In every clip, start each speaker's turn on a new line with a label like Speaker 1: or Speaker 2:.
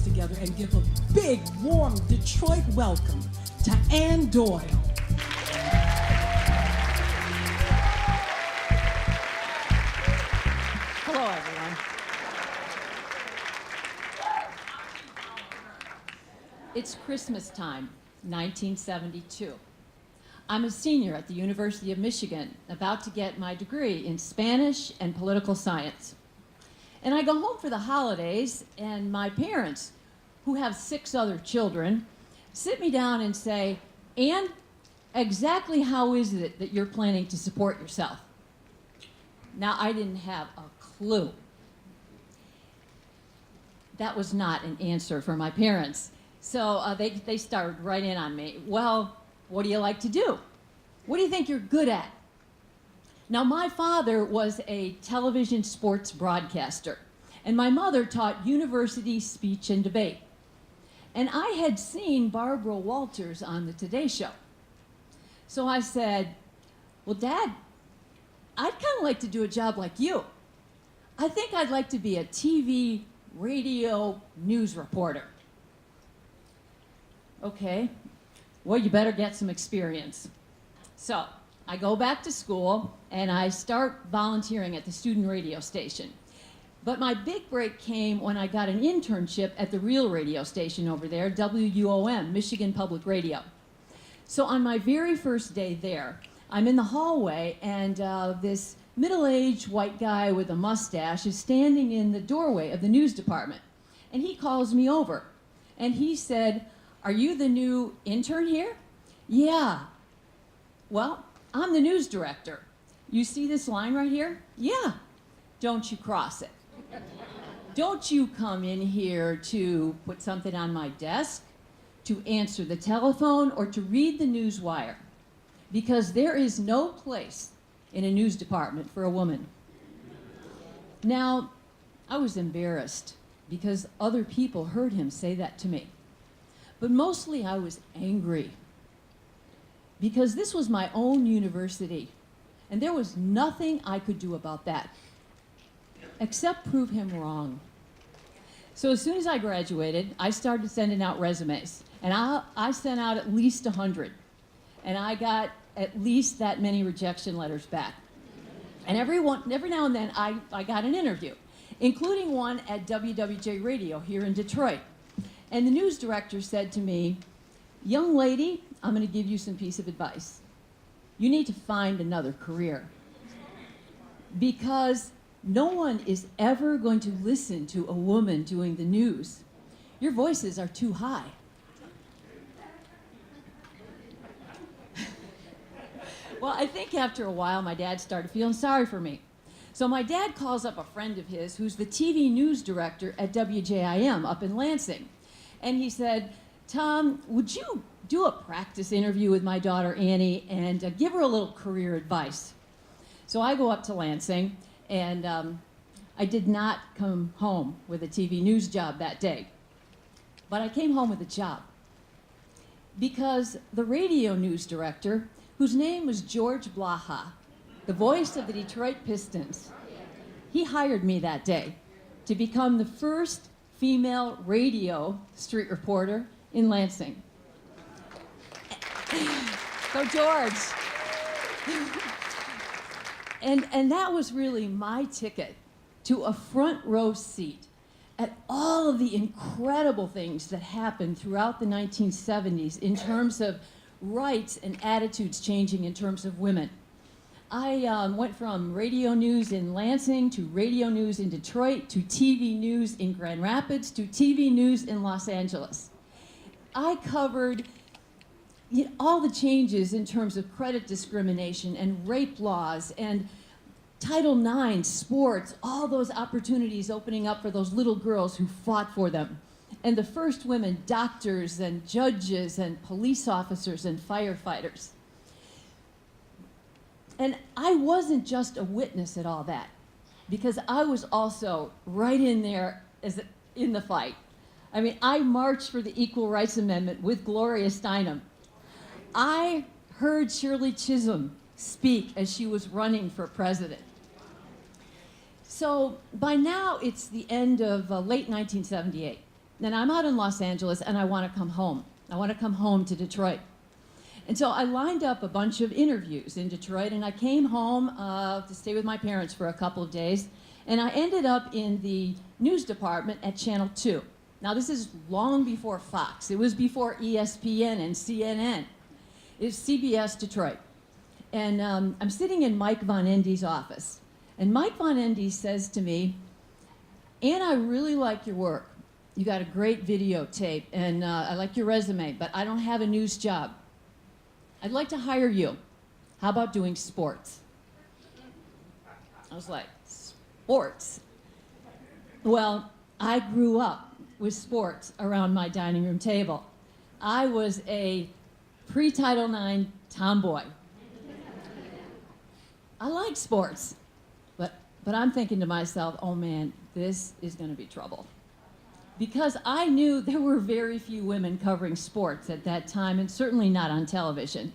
Speaker 1: together and give a big, warm Detroit welcome to Ann Doyle.
Speaker 2: Hello, everyone. It's Christmas time, 1972. I'm a senior at the University of Michigan, about to get my degree in Spanish and political science. And I go home for the holidays, and my parents, who have 6 other children, sit me down and say, "Ann, exactly how is it that you're planning to support yourself?" Now, I didn't have a clue. That was not an answer for my parents. So they started right in on me. "Well, what do you like to do? What do you think you're good at?" Now, my father was a television sports broadcaster, and my mother taught university speech and debate. And I had seen Barbara Walters on the Today Show. So I said, "Well, Dad, I'd kind of like to do a job like you. I think I'd like to be a TV, radio, news reporter." "Okay, well, you better get some experience." So I go back to school and I start volunteering at the student radio station. But my big break came when I got an internship at the real radio station over there, WUOM, Michigan Public Radio. So on my very first day there, I'm in the hallway, and this middle-aged white guy with a mustache is standing in the doorway of the news department. And he calls me over, and he said, "Are you the new intern here?" "Yeah." "Well, I'm the news director. You see this line right here?" "Yeah." "Don't you cross it. Don't you come in here to put something on my desk, to answer the telephone, or to read the news wire, because there is no place in a news department for a woman." Now, I was embarrassed because other people heard him say that to me. But mostly I was angry because this was my own university, and there was nothing I could do about that except prove him wrong. So as soon as I graduated, I started sending out resumes, and I sent out at least 100, and I got at least that many rejection letters back. And every now and then I got an interview, including one at WWJ Radio here in Detroit. And the news director said to me, "Young lady, I'm going to give you some piece of advice. You need to find another career, because no one is ever going to listen to a woman doing the news. Your voices are too high." Well, I think after a while, my dad started feeling sorry for me. So my dad calls up a friend of his who's the TV news director at WJIM up in Lansing. And he said, "Tom, would you do a practice interview with my daughter Annie and give her a little career advice?" So I go up to Lansing, and I did not come home with a TV news job that day. But I came home with a job, because the radio news director, whose name was George Blaha, the voice of the Detroit Pistons, he hired me that day to become the first female radio street reporter in Lansing. So George. And that was really my ticket to a front row seat at all of the incredible things that happened throughout the 1970s in terms of rights and attitudes changing in terms of women. I went from radio news in Lansing to radio news in Detroit to TV news in Grand Rapids to TV news in Los Angeles. I covered all the changes in terms of credit discrimination and rape laws and Title IX, sports, all those opportunities opening up for those little girls who fought for them. And the first women doctors and judges and police officers and firefighters. And I wasn't just a witness at all that, because I was also right in there in the fight. I mean, I marched for the Equal Rights Amendment with Gloria Steinem. I heard Shirley Chisholm speak as she was running for president. So by now, it's the end of late 1978. and I'm out in Los Angeles and I want to come home. I want to come home to Detroit. And so I lined up a bunch of interviews in Detroit, and I came home to stay with my parents for a couple of days, and I ended up in the news department at Channel 2. Now, this is long before Fox. It was before ESPN and CNN. It was CBS Detroit. And I'm sitting in Mike Von Endy's office, and Mike Von Endy says to me, "Ann, I really like your work. You got a great videotape, and I like your resume, but I don't have a news job. I'd like to hire you. How about doing sports?" I was like, sports? Well, I grew up with sports around my dining room table. I was a pre-Title IX tomboy. I like sports, but I'm thinking to myself, oh man, this is going to be trouble. Because I knew there were very few women covering sports at that time, and certainly not on television.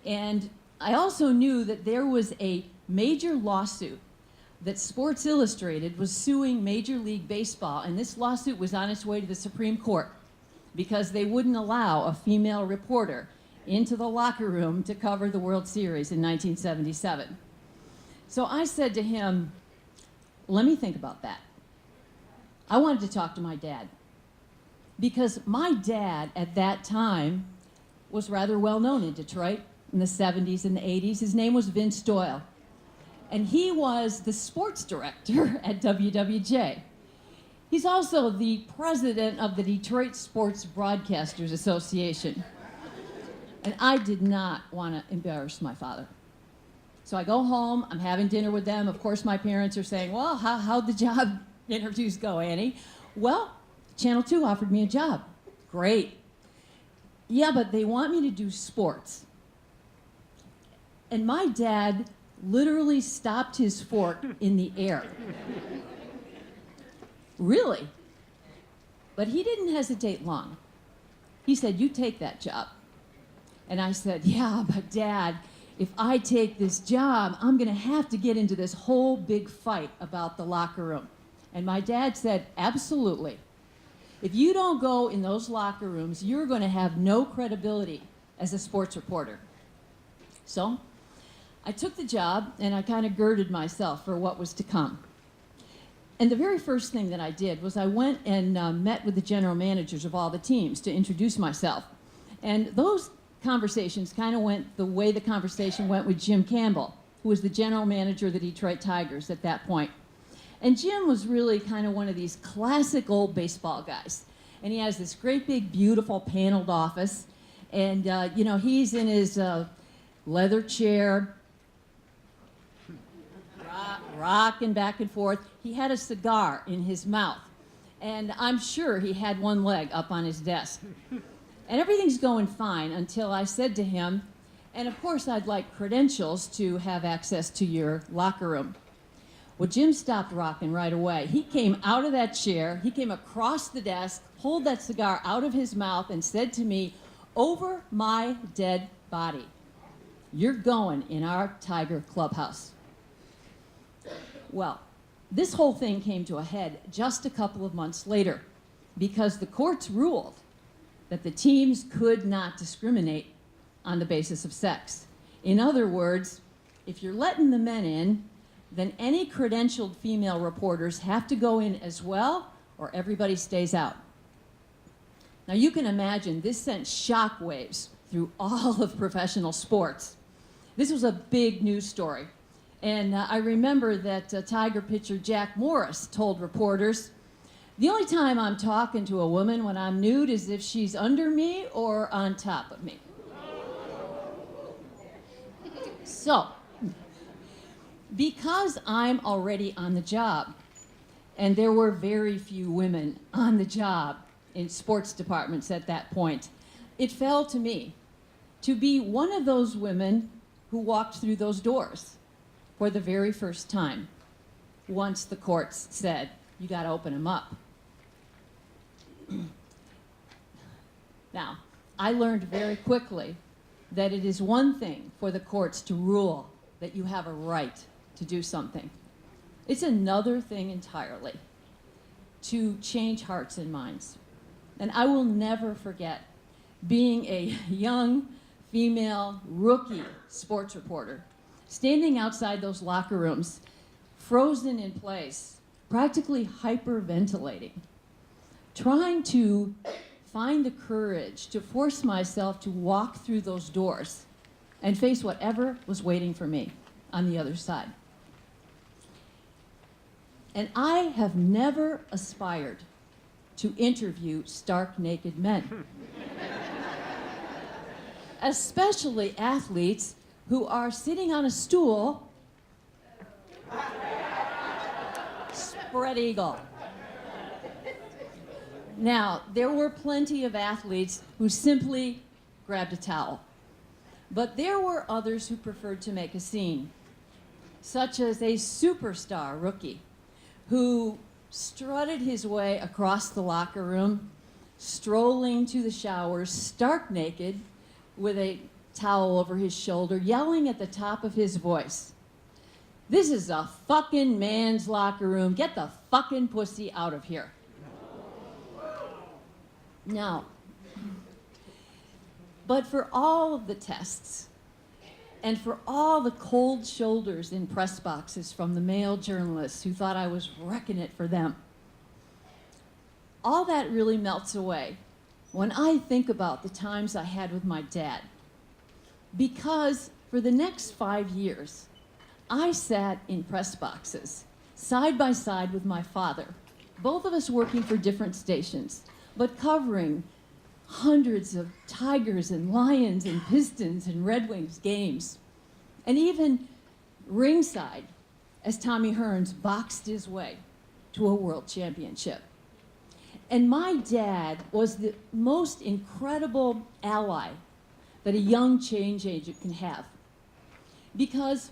Speaker 2: And I also knew that there was a major lawsuit that Sports Illustrated was suing Major League Baseball, and this lawsuit was on its way to the Supreme Court because they wouldn't allow a female reporter into the locker room to cover the World Series in 1977. So I said to him, let me think about that. I wanted to talk to my dad because my dad at that time was rather well known in Detroit in the 70s and the 80s. His name was Vince Doyle, and he was the sports director at WWJ. He's also the president of the Detroit Sports Broadcasters Association. And I did not want to embarrass my father. So I go home, I'm having dinner with them. Of course, my parents are saying, well, how'd the job interviews go, Annie? Well, Channel 2 offered me a job. Great. Yeah, but they want me to do sports. And my dad literally stopped his fork in the air. Really? But he didn't hesitate long. He said, you take that job. And I said, yeah, but Dad, if I take this job, I'm going to have to get into this whole big fight about the locker room. And my dad said, absolutely. If you don't go in those locker rooms, you're going to have no credibility as a sports reporter. So I took the job, and I kind of girded myself for what was to come. And the very first thing that I did was I went and met with the general managers of all the teams to introduce myself. And those conversations kind of went the way the conversation went with Jim Campbell, who was the general manager of the Detroit Tigers at that point. And Jim was really kind of one of these classic old baseball guys. And he has this great big beautiful paneled office. And you know, he's in his leather chair, rocking back and forth. He had a cigar in his mouth. And I'm sure he had one leg up on his desk. And everything's going fine until I said to him, and of course I'd like credentials to have access to your locker room. Well, Jim stopped rocking right away. He came out of that chair, he came across the desk, pulled that cigar out of his mouth and said to me, over my dead body, you're going in our Tiger clubhouse. Well, this whole thing came to a head just a couple of months later because the courts ruled that the teams could not discriminate on the basis of sex. In other words, if you're letting the men in, then any credentialed female reporters have to go in as well, or everybody stays out. Now you can imagine this sent shockwaves through all of professional sports. This was a big news story. And I remember that Tiger pitcher Jack Morris told reporters, the only time I'm talking to a woman when I'm nude is if she's under me or on top of me. So, because I'm already on the job, and there were very few women on the job in sports departments at that point, it fell to me to be one of those women who walked through those doors for the very first time once the courts said, you got to open them up. Now, I learned very quickly that it is one thing for the courts to rule that you have a right to do something. It's another thing entirely to change hearts and minds. And I will never forget being a young female rookie sports reporter, standing outside those locker rooms, frozen in place, practically hyperventilating, trying to find the courage to force myself to walk through those doors and face whatever was waiting for me on the other side. And I have never aspired to interview stark naked men, especially athletes who are sitting on a stool, spread eagle. Now, there were plenty of athletes who simply grabbed a towel, but there were others who preferred to make a scene, such as a superstar rookie who strutted his way across the locker room, strolling to the showers, stark naked, with a towel over his shoulder, yelling at the top of his voice, "This is a fucking man's locker room. Get the fucking pussy out of here." Now, but for all of the tests, and for all the cold shoulders in press boxes from the male journalists who thought I was wrecking it for them, all that really melts away when I think about the times I had with my dad. Because for the next 5 years, I sat in press boxes, side by side with my father, both of us working for different stations, but covering hundreds of Tigers and Lions and Pistons and Red Wings games, and even ringside as Tommy Hearns boxed his way to a world championship. And my dad was the most incredible ally that a young change agent can have, because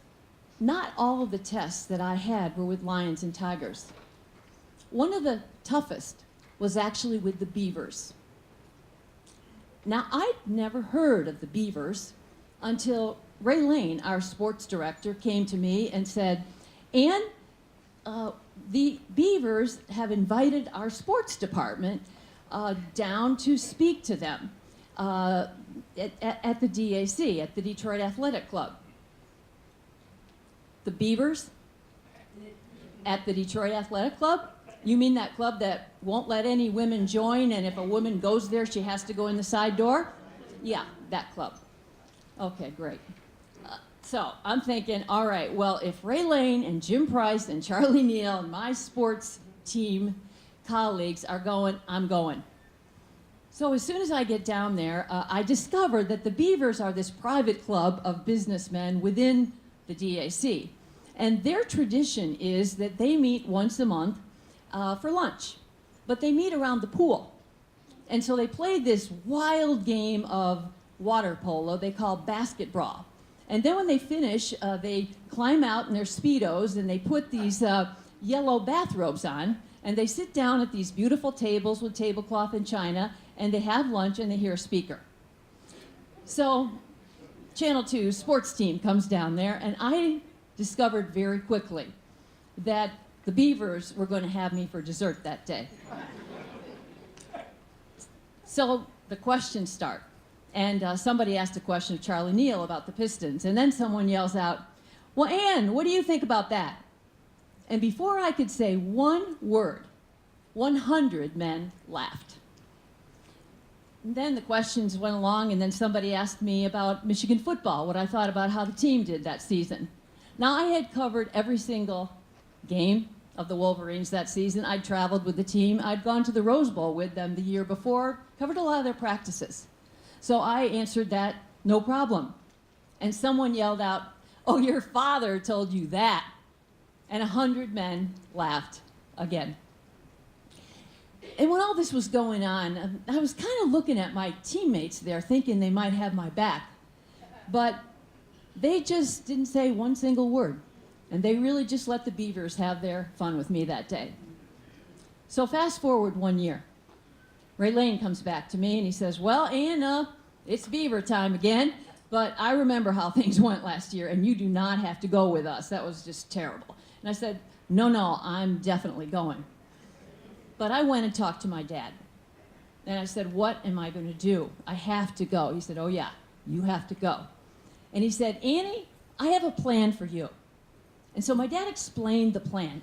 Speaker 2: not all of the tests that I had were with Lions and Tigers. One of the toughest was actually with the Beavers. Now, I'd never heard of the Beavers until Ray Lane, our sports director, came to me and said, "Ann, the Beavers have invited our sports department down to speak to them at the DAC, at the Detroit Athletic Club." The Beavers at the Detroit Athletic Club? You mean that club that won't let any women join, and if a woman goes there, she has to go in the side door? Yeah, that club. Okay, great. So I'm thinking, all right, well, if Ray Lane and Jim Price and Charlie Neal and my sports team colleagues are going, I'm going. So as soon as I get down there, I discover that the Beavers are this private club of businessmen within the DAC. And their tradition is that they meet once a month for lunch, but they meet around the pool. And so they play this wild game of water polo they call basket brawl. And then when they finish, they climb out in their Speedos and they put these yellow bathrobes on, and they sit down at these beautiful tables with tablecloth and china, and they have lunch and they hear a speaker. So Channel 2 sports team comes down there, and I discovered very quickly that the Beavers were going to have me for dessert that day. So the questions start. And somebody asked a question of Charlie Neal about the Pistons. And then someone yells out, "Well, Ann, what do you think about that?" And before I could say one word, 100 men laughed. And then the questions went along, and then somebody asked me about Michigan football, what I thought about how the team did that season. Now, I had covered every single game of the Wolverines that season. I'd traveled with the team. I'd gone to the Rose Bowl with them the year before, covered a lot of their practices. So I answered that, no problem. And someone yelled out, "Oh, your father told you that." And 100 men laughed again. And when all this was going on, I was kind of looking at my teammates there, thinking they might have my back. But they just didn't say one single word. And they really just let the Beavers have their fun with me that day. So fast forward 1 year. Ray Lane comes back to me and he says, "Well, Ann, it's Beaver time again, but I remember how things went last year, and you do not have to go with us. That was just terrible." And I said, No, I'm definitely going." But I went and talked to my dad. And I said, what am I going to do? I have to go. He said, oh yeah, you have to go. And he said, Annie, I have a plan for you. And so my dad explained the plan.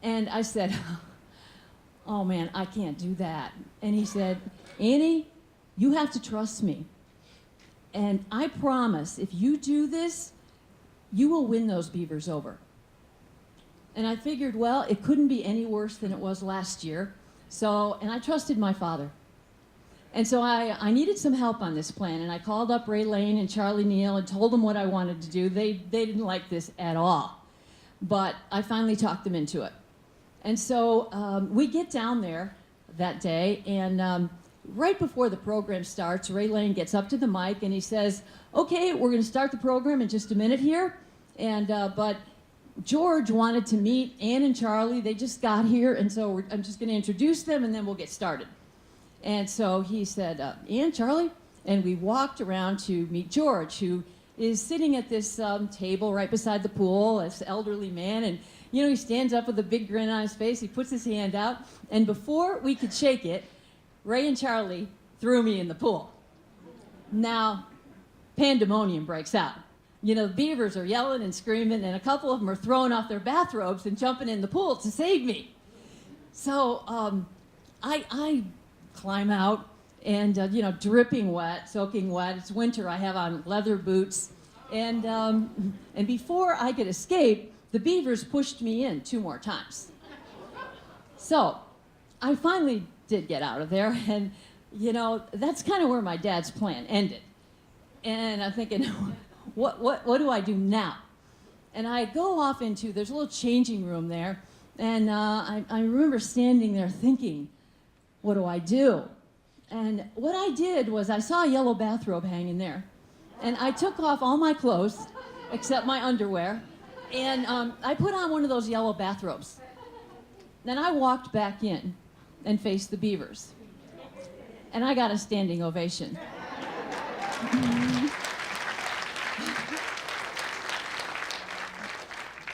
Speaker 2: And I said, oh man, I can't do that. And he said, Annie, you have to trust me. And I promise, if you do this, you will win those Beavers over. And I figured, well, it couldn't be any worse than it was last year. And I trusted my father. And so I needed some help on this plan. And I called up Ray Lane and Charlie Neal and told them what I wanted to do. They didn't like this at all. But I finally talked them into it. And so we get down there that day, and right before the program starts, Ray Lane gets up to the mic and he says, okay, we're going to start the program in just a minute here. But George wanted to meet Ann and Charlie. They just got here, and so I'm just going to introduce them, and then we'll get started. And so he said, Ann, Charlie, and we walked around to meet George, who is sitting at this table right beside the pool, this elderly man, and he stands up with a big grin on his face. He puts his hand out, and before we could shake it, Ray and Charlie threw me in the pool. Now, pandemonium breaks out. The Beavers are yelling and screaming, and a couple of them are throwing off their bathrobes and jumping in the pool to save me. So I climb out, and dripping wet, soaking wet. It's winter. I have on leather boots, and before I could escape, the Beavers pushed me in 2 more times. So I finally did get out of there, and that's kind of where my dad's plan ended. And I'm thinking, what do I do now? And I go off there's a little changing room there, and I remember standing there thinking, what do I do? And what I did was I saw a yellow bathrobe hanging there, and I took off all my clothes except my underwear, and I put on one of those yellow bathrobes. Then I walked back in and faced the Beavers, and I got a standing ovation.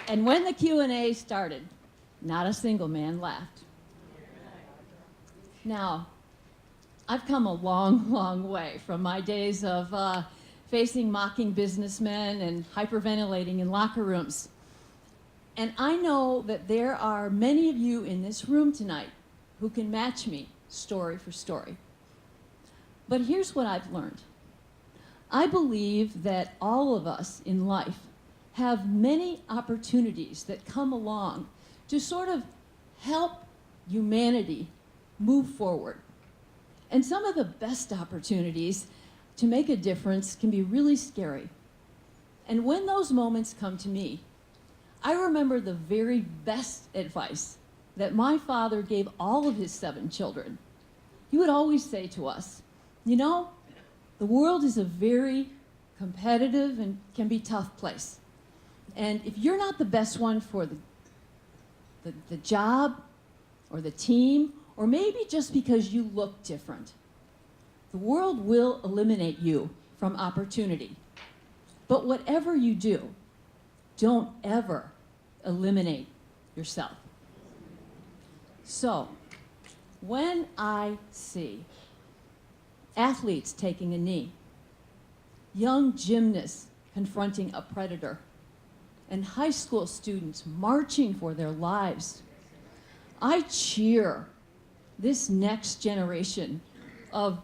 Speaker 2: And when the Q&A started, not a single man laughed. Now, I've come a long, long way from my days of facing mocking businessmen and hyperventilating in locker rooms. And I know that there are many of you in this room tonight who can match me story for story. But here's what I've learned. I believe that all of us in life have many opportunities that come along to sort of help humanity move forward. And some of the best opportunities to make a difference can be really scary. And when those moments come to me, I remember the very best advice that my father gave all of his 7 children. He would always say to us, the world is a very competitive and can be tough place. And if you're not the best one for the job or the team, or maybe just because you look different, the world will eliminate you from opportunity. But whatever you do, don't ever eliminate yourself. So, when I see athletes taking a knee, young gymnasts confronting a predator, and high school students marching for their lives, I cheer this next generation of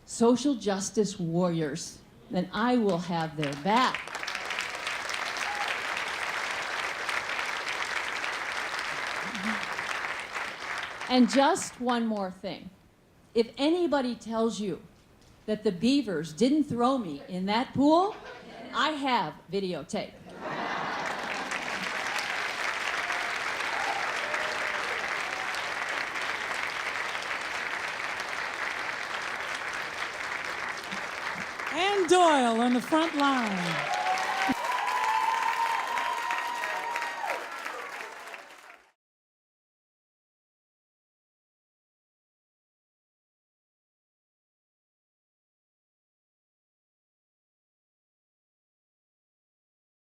Speaker 2: social justice warriors, and I will have their back. And just one more thing. If anybody tells you that the Beavers didn't throw me in that pool, I have videotape.
Speaker 1: And Doyle on the front line.